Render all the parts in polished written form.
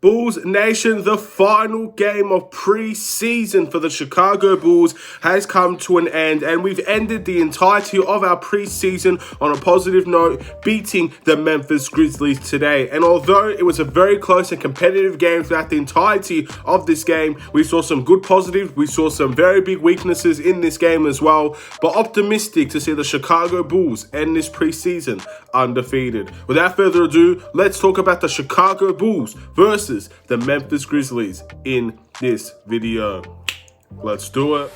Bulls Nation, the final game of preseason for the Chicago Bulls has come to an end, and we've ended the entirety of our preseason on a positive note, beating the Memphis Grizzlies today. And although it was a very close and competitive game throughout the entirety of this game, we saw some good positives, we saw some very big weaknesses in this game as well, but optimistic to see the Chicago Bulls end this preseason undefeated. Without further ado, let's talk about the Chicago Bulls versus the Memphis Grizzlies in this video. Let's do it.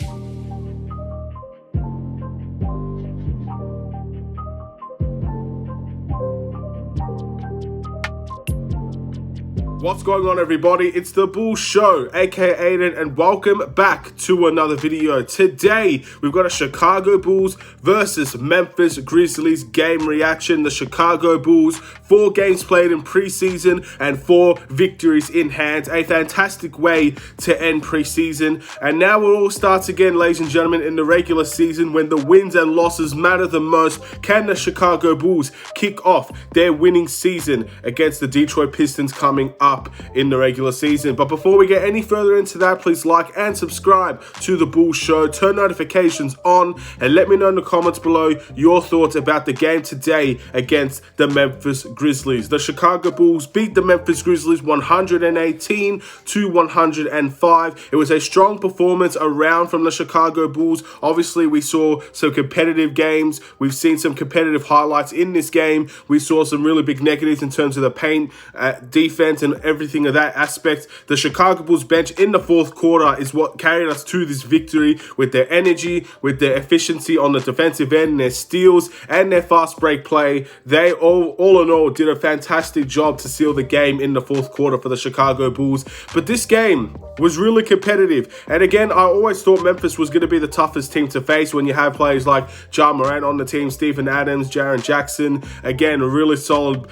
What's going on, everybody? It's the Bulls Show, aka Aidan, and welcome back to another video. Today, we've got a Chicago Bulls versus Memphis Grizzlies game reaction. The Chicago Bulls, 4 games played in preseason and 4 victories in hand. A fantastic way to end preseason. And now it all starts again, ladies and gentlemen, in the regular season when the wins and losses matter the most. Can the Chicago Bulls kick off their winning season against the Detroit Pistons coming up in the regular season? But before we get any further into that, please like and subscribe to the Bulls Show, turn notifications on, and let me know in the comments below your thoughts about the game today against the Memphis Grizzlies. The Chicago Bulls beat the Memphis Grizzlies 118 to 105. It was a strong performance around from the Chicago Bulls. Obviously, we saw some competitive games. We've seen some competitive highlights in this game. We saw some really big negatives in terms of the paint, defense, and everything of that aspect. The Chicago Bulls bench in the fourth quarter is what carried us to this victory, with their energy, with their efficiency on the defensive end, their steals, and their fast break play. They all in all did a fantastic job to seal the game in the fourth quarter for the Chicago Bulls. But this game was really competitive. And again, I always thought Memphis was going to be the toughest team to face when you have players like Ja Morant on the team, Steven Adams, Jaren Jackson. Again, a really solid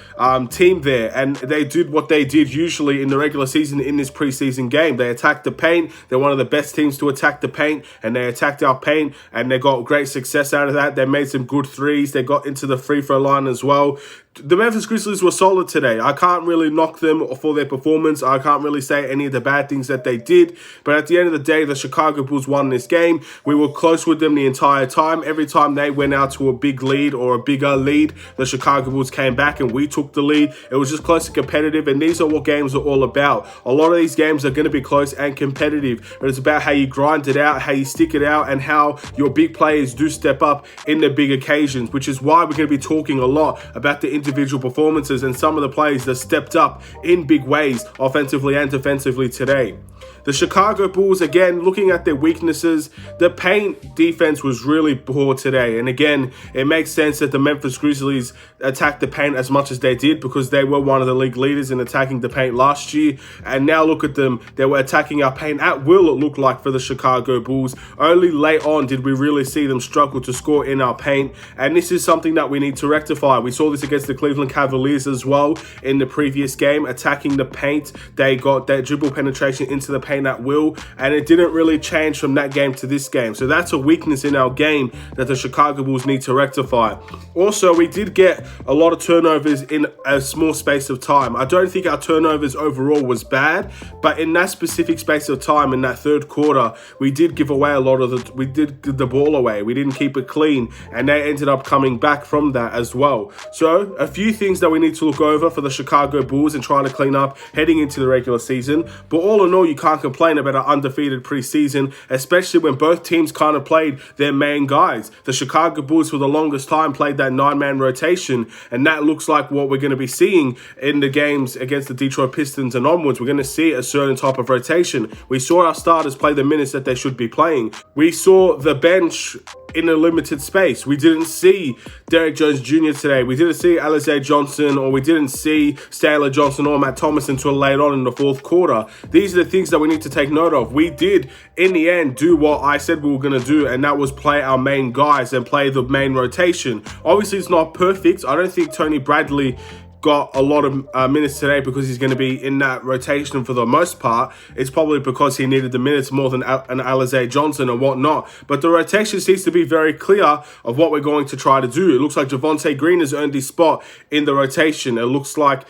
team there. And they did what they did usually in the regular season in this preseason game. They attacked the paint. They're one of the best teams to attack the paint, and they attacked our paint, and they got great success out of that. They made some good threes. They got into the free throw line as well. The Memphis Grizzlies were solid today. I can't really knock them for their performance. I can't really say any of the bad things that they did. But at the end of the day, the Chicago Bulls won this game. We were close with them the entire time. Every time they went out to a big lead or a bigger lead, the Chicago Bulls came back and we took the lead. It was just close and competitive, and these are what games are all about. A lot of these games are going to be close and competitive, but it's about how you grind it out, how you stick it out, and how your big players do step up in the big occasions, which is why we're going to be talking a lot about the individual performances and some of the players that stepped up in big ways offensively and defensively today. The Chicago Bulls, again, looking at their weaknesses, the paint defense was really poor today. And again, it makes sense that the Memphis Grizzlies attacked the paint as much as they did because they were one of the league leaders in attacking the paint last year. And now look at them. They were attacking our paint at will, it looked like, for the Chicago Bulls. Only late on did we really see them struggle to score in our paint. And this is something that we need to rectify. We saw this against the Cleveland Cavaliers as well in the previous game, attacking the paint. They got that dribble penetration into the paint at will, and it didn't really change from that game to this game. So that's a weakness in our game that the Chicago Bulls need to rectify. Also, we did get a lot of turnovers in a small space of time. I don't think our turnovers overall was bad, but in that specific space of time, in that third quarter, we did give away a lot of we did give the ball away. We didn't keep it clean, and they ended up coming back from that as well. So a few things that we need to look over for the Chicago Bulls and try to clean up heading into the regular season. But all in all, you can't complain about an undefeated preseason, especially when both teams kind of played their main guys. The Chicago Bulls for the longest time played that 9-man rotation, and that looks like what we're going to be seeing in the games against the Detroit Pistons and onwards. We're going to see a certain type of rotation. We saw our starters play the minutes that they should be playing. We saw the bench in a limited space. We didn't see Derrick Jones Jr. today. We didn't see Alize Johnson, or we didn't see Stanley Johnson or Matt Thomas until late on in the fourth quarter. These are the things that we need to take note of. We did, in the end, do what I said we were going to do, and that was play our main guys and play the main rotation. Obviously, it's not perfect. I don't think Tony Bradley got a lot of minutes today because he's going to be in that rotation for the most part. It's probably because he needed the minutes more than an Alize Johnson and whatnot. But the rotation seems to be very clear of what we're going to try to do. It looks like Javonte Green has earned his spot in the rotation. It looks like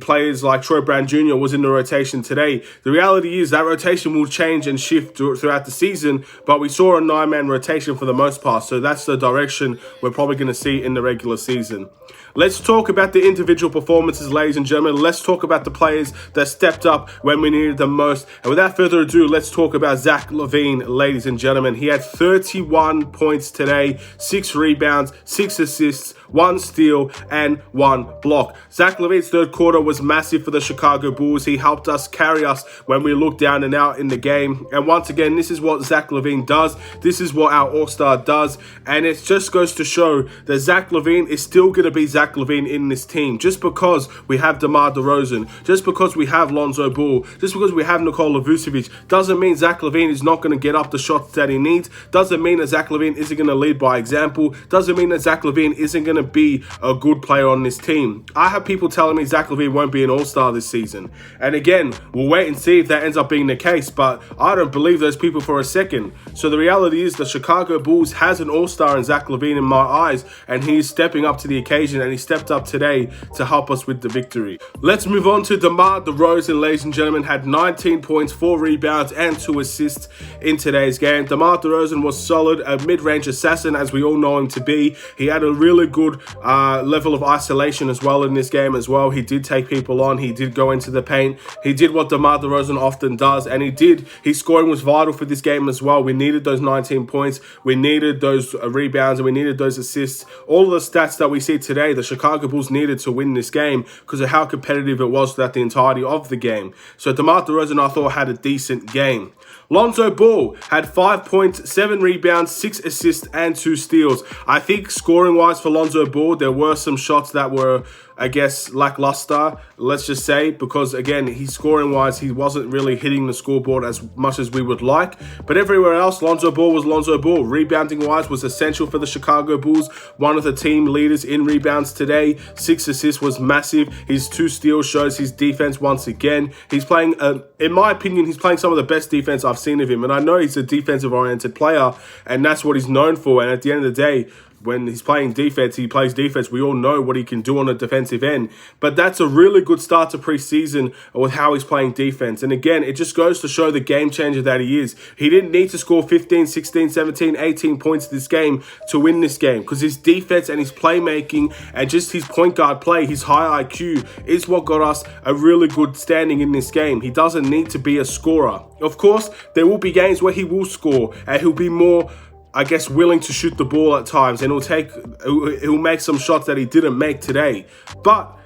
players like Troy Brown Jr. was in the rotation today. The reality is that rotation will change and shift throughout the season, but we saw a 9-man rotation for the most part, so that's the direction we're probably going to see in the regular season. Let's talk about the individual performances, ladies and gentlemen. Let's talk about the players that stepped up when we needed them most. And without further ado, let's talk about Zach LaVine, ladies and gentlemen. He had 31 points today, 6 rebounds, 6 assists, 1 steal, and 1 block. Zach LaVine's third quarter was massive for the Chicago Bulls. He helped us carry us when we looked down and out in the game. And once again, this is what Zach LaVine does. This is what our All-Star does. And it just goes to show that Zach LaVine is still going to be Zach LaVine in this team. Just because we have DeMar DeRozan, just because we have Lonzo Ball, just because we have Nikola Vucevic, doesn't mean Zach LaVine is not going to get up the shots that he needs. Doesn't mean that Zach LaVine isn't going to lead by example. Doesn't mean that Zach LaVine isn't going to be a good player on this team. I have people telling me Zach LaVine won't be an All-Star this season. And again, we'll wait and see if that ends up being the case, but I don't believe those people for a second. So the reality is the Chicago Bulls has an All-Star in Zach LaVine in my eyes, and he's stepping up to the occasion, and he stepped up today to help us with the victory. Let's move on to DeMar DeRozan, ladies and gentlemen. Had 19 points, 4 rebounds, and 2 assists in today's game. DeMar DeRozan was solid, a mid-range assassin, as we all know him to be. He had a really good level of isolation as well in this game as well. He did take people on. He did go into the paint. He did what DeMar DeRozan often does, and his scoring was vital for this game as well. We needed those 19 points. We needed those rebounds, and we needed those assists. All of the stats that we see today, the Chicago Bulls needed to win this game because of how competitive it was throughout the entirety of the game. So DeMar DeRozan, I thought, had a decent game. Lonzo Ball had 5 points, 7 rebounds, 6 assists, and 2 steals. I think scoring-wise for Lonzo Ball, there were some shots that were, I guess, lackluster, let's just say, because, again, scoring-wise, he wasn't really hitting the scoreboard as much as we would like. But everywhere else, Lonzo Ball was Lonzo Ball. Rebounding-wise was essential for the Chicago Bulls. One of the team leaders in rebounds today. 6 assists was massive. His 2 steals shows his defense once again. He's playing, in my opinion, he's playing some of the best defense I've seen of him. And I know he's a defensive-oriented player, and that's what he's known for. And at the end of the day, when he's playing defense, he plays defense. We all know what he can do on the defensive end. But that's a really good start to preseason with how he's playing defense. And again, it just goes to show the game changer that he is. He didn't need to score 15, 16, 17, 18 points this game to win this game, because his defense and his playmaking and just his point guard play, his high IQ, is what got us a really good standing in this game. He doesn't need to be a scorer. Of course, there will be games where he will score and he'll be more, I guess, willing to shoot the ball at times, and he'll make some shots that he didn't make today. But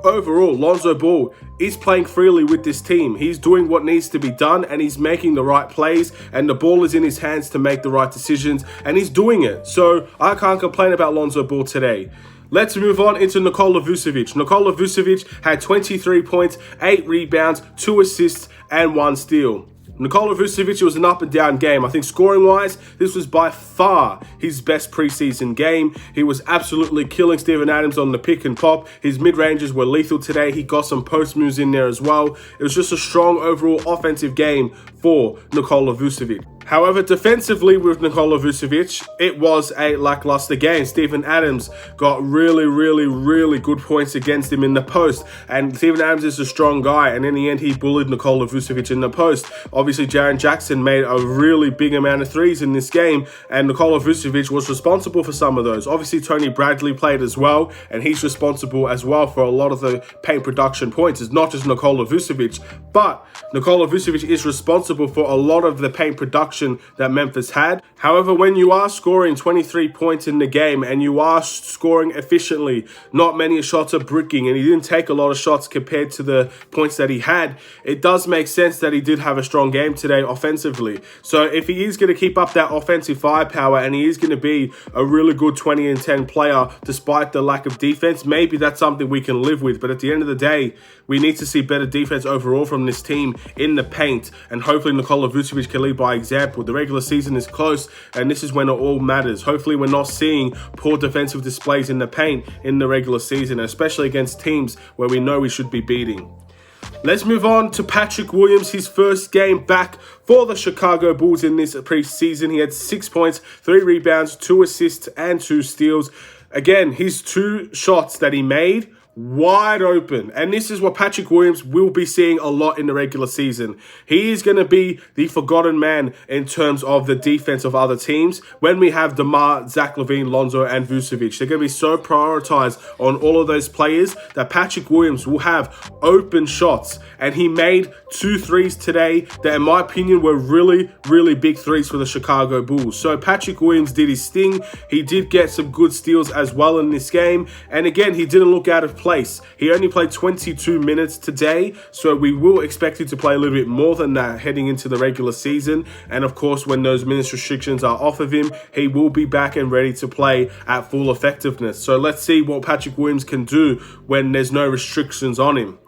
overall, Lonzo Ball is playing freely with this team. He's doing what needs to be done, and he's making the right plays, and the ball is in his hands to make the right decisions, and he's doing it. So I can't complain about Lonzo Ball today. Let's move on into Nikola Vucevic. Nikola Vucevic had 23 points, 8 rebounds, 2 assists, and 1 steal. Nikola Vucevic, was an up-and-down game. I think scoring-wise, this was by far his best preseason game. He was absolutely killing Steven Adams on the pick and pop. His mid-ranges were lethal today. He got some post moves in there as well. It was just a strong overall offensive game for Nikola Vucevic. However, defensively with Nikola Vucevic, it was a lackluster game. Steven Adams got really good points against him in the post. And Steven Adams is a strong guy. And in the end, he bullied Nikola Vucevic in the post. Obviously, Jaren Jackson made a really big amount of threes in this game. And Nikola Vucevic was responsible for some of those. Obviously, Tony Bradley played as well. And he's responsible as well for a lot of the paint production points. It's not just Nikola Vucevic. But Nikola Vucevic is responsible for a lot of the paint production that Memphis had. However, when you are scoring 23 points in the game and you are scoring efficiently, not many shots are bricking, and he didn't take a lot of shots compared to the points that he had, it does make sense that he did have a strong game today offensively. So if he is going to keep up that offensive firepower and he is going to be a really good 20 and 10 player despite the lack of defense, maybe that's something we can live with. But at the end of the day, we need to see better defense overall from this team in the paint, and hopefully Nikola Vucevic can lead by example camp, or the regular season is close, and this is when it all matters. Hopefully we're not seeing poor defensive displays in the paint in the regular season, especially against teams where we know we should be beating. Let's move on to Patrick Williams, his first game back for the Chicago Bulls in this preseason. He had 6 points, 3 rebounds, 2 assists, and 2 steals. Again, his 2 shots that he made, wide open. And this is what Patrick Williams will be seeing a lot in the regular season. He is going to be the forgotten man in terms of the defense of other teams. When we have DeMar, Zach LaVine, Lonzo, and Vucevic, they're going to be so prioritized on all of those players that Patrick Williams will have open shots. And he made 2 threes today that, in my opinion, were really, really big threes for the Chicago Bulls. So Patrick Williams did his thing. He did get some good steals as well in this game. And again, he didn't look out of place. He only played 22 minutes today, so we will expect him to play a little bit more than that heading into the regular season. And of course, when those minutes restrictions are off of him, he will be back and ready to play at full effectiveness. So let's see what Patrick Williams can do when there's no restrictions on him.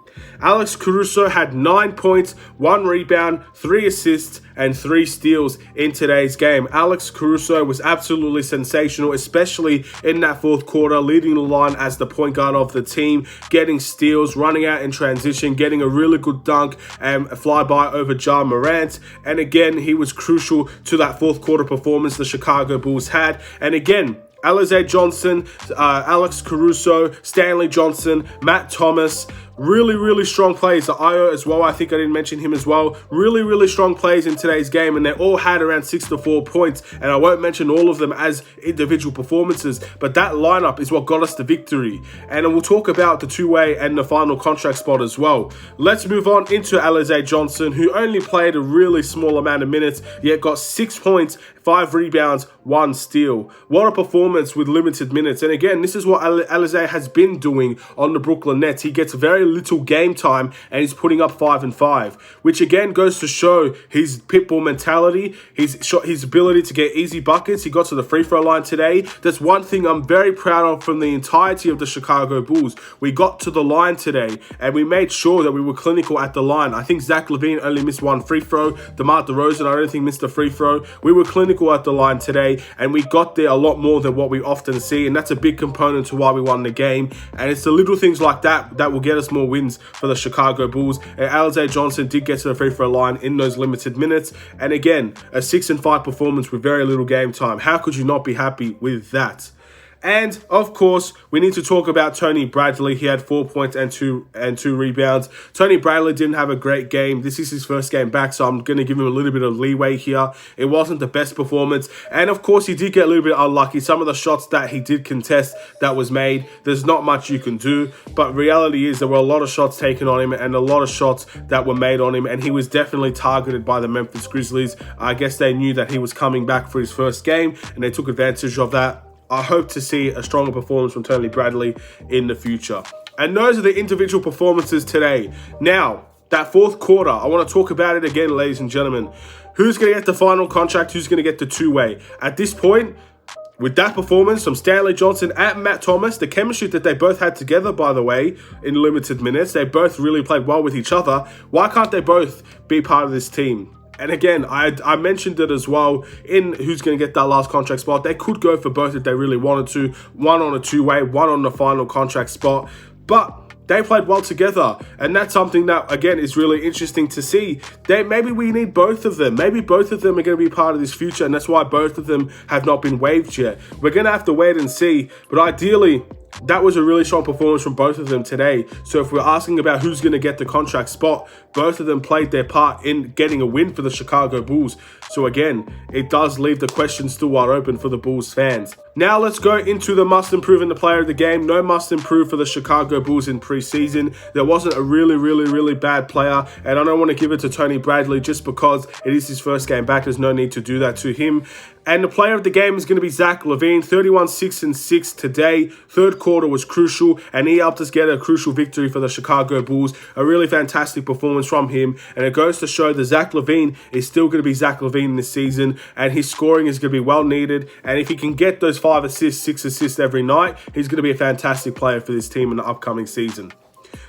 Alex Caruso had 9 points, 1 rebound, 3 assists, and 3 steals in today's game. Alex Caruso was absolutely sensational, especially in that fourth quarter, leading the line as the point guard of the team, getting steals, running out in transition, getting a really good dunk and a flyby over Ja Morant. And again, he was crucial to that fourth quarter performance the Chicago Bulls had. And again, Alize Johnson, Alex Caruso, Stanley Johnson, Matt Thomas, really, really strong players. The Io as well, I think I didn't mention him as well. Really, really strong players in today's game, and they all had around 6 to 4 points. And I won't mention all of them as individual performances, but that lineup is what got us the victory. And we'll talk about the two-way and the final contract spot as well. Let's move on into Alize Johnson, who only played a really small amount of minutes, yet got 6 points, 5 rebounds, 1 steal. What a performance with limited minutes. And again, this is what Alize has been doing on the Brooklyn Nets. He gets very little game time and he's putting up 5 and 5, which again goes to show his pitbull mentality, his ability to get easy buckets. He got to the free throw line today. That's one thing I'm very proud of from the entirety of the Chicago Bulls. We got to the line today and we made sure that we were clinical at the line. I think Zach LaVine only missed 1 free throw. DeMar DeRozan, I don't think, missed a free throw. We were clinical at the line today and we got there a lot more than what we often see, and that's a big component to why we won the game. And it's the little things like that that will get us more wins for the Chicago Bulls. And Alize Johnson did get to the free throw line in those limited minutes, and again, a 6 and 5 performance with very little game time. How could you not be happy with that? And of course, we need to talk about Tony Bradley. He had 4 points and two rebounds. Tony Bradley didn't have a great game. This is his first game back, so I'm going to give him a little bit of leeway here. It wasn't the best performance. And of course, he did get a little bit unlucky. Some of the shots that he did contest that was made, there's not much you can do. But reality is there were a lot of shots taken on him and a lot of shots that were made on him. And he was definitely targeted by the Memphis Grizzlies. I guess they knew that he was coming back for his first game and they took advantage of that. I hope to see a stronger performance from Tony Bradley in the future. And those are the individual performances today. Now, that fourth quarter, I want to talk about it again, ladies and gentlemen. Who's going to get the final contract? Who's going to get the two-way? At this point, with that performance from Stanley Johnson and Matt Thomas, the chemistry that they both had together, by the way, in limited minutes, they both really played well with each other. Why can't they both be part of this team? And again, I mentioned it as well in who's going to get that last contract spot. They could go for both if they really wanted to. One on a two-way, one on the final contract spot. But they played well together. And that's something that, again, is really interesting to see. Maybe we need both of them. Maybe both of them are going to be part of this future. And that's why both of them have not been waived yet. We're going to have to wait and see. But ideally, that was a really strong performance from both of them today. So if we're asking about who's going to get the contract spot, both of them played their part in getting a win for the Chicago Bulls. So again, it does leave the question still wide open for the Bulls fans. Now let's go into the must improve in the player of the game. No must improve for the Chicago Bulls in preseason. There wasn't a really bad player, and I don't want to give it to Tony Bradley just because it is his first game back. There's no need to do that to him. And the player of the game is going to be Zach LaVine, 31, 6 and 6 today. Third quarter was crucial, and he helped us get a crucial victory for the Chicago Bulls. A really fantastic performance from him, and it goes to show that Zach LaVine is still going to be Zach LaVine this season, and his scoring is going to be well needed. And if he can get those 5 assists, 6 assists every night, he's going to be a fantastic player for this team in the upcoming season.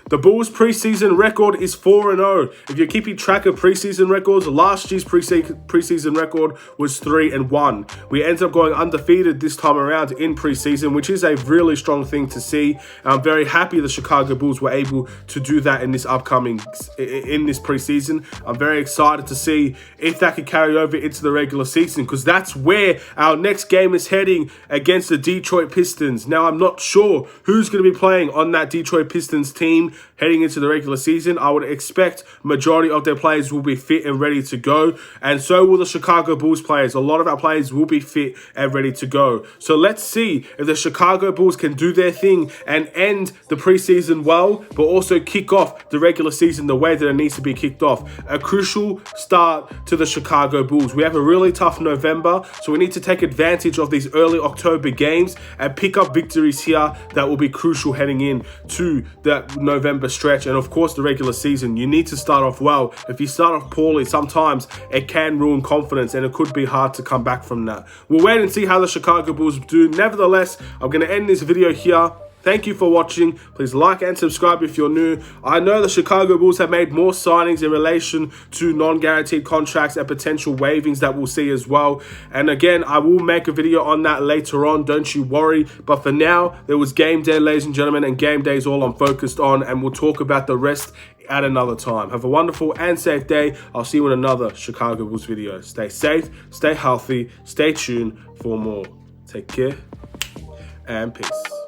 The Bulls' preseason record is 4-0. If you're keeping track of preseason records, last year's preseason record was 3-1. We ended up going undefeated this time around in preseason, which is a really strong thing to see. And I'm very happy the Chicago Bulls were able to do that in this preseason. I'm very excited to see if that could carry over into the regular season, because that's where our next game is heading against the Detroit Pistons. Now, I'm not sure who's going to be playing on that Detroit Pistons team heading into the regular season. I would expect majority of their players will be fit and ready to go, and so will the Chicago Bulls players. A lot of our players will be fit and ready to go. So let's see if the Chicago Bulls can do their thing and end the preseason well, but also kick off the regular season the way that it needs to be kicked off. A crucial start to the Chicago Bulls. We have a really tough November, so we need to take advantage of these early October games and pick up victories here that will be crucial heading in to that November stretch. And of course, the regular season, you need to start off well. If you start off poorly, sometimes it can ruin confidence and it could be hard to come back from that. We'll wait and see how the Chicago Bulls do. Nevertheless, I'm going to end this video here. Thank you for watching. Please like and subscribe if you're new. I know the Chicago Bulls have made more signings in relation to non-guaranteed contracts and potential waivings that we'll see as well. And again, I will make a video on that later on. Don't you worry. But for now, there was game day, ladies and gentlemen, and game day is all I'm focused on. And we'll talk about the rest at another time. Have a wonderful and safe day. I'll see you in another Chicago Bulls video. Stay safe, stay healthy, stay tuned for more. Take care and peace.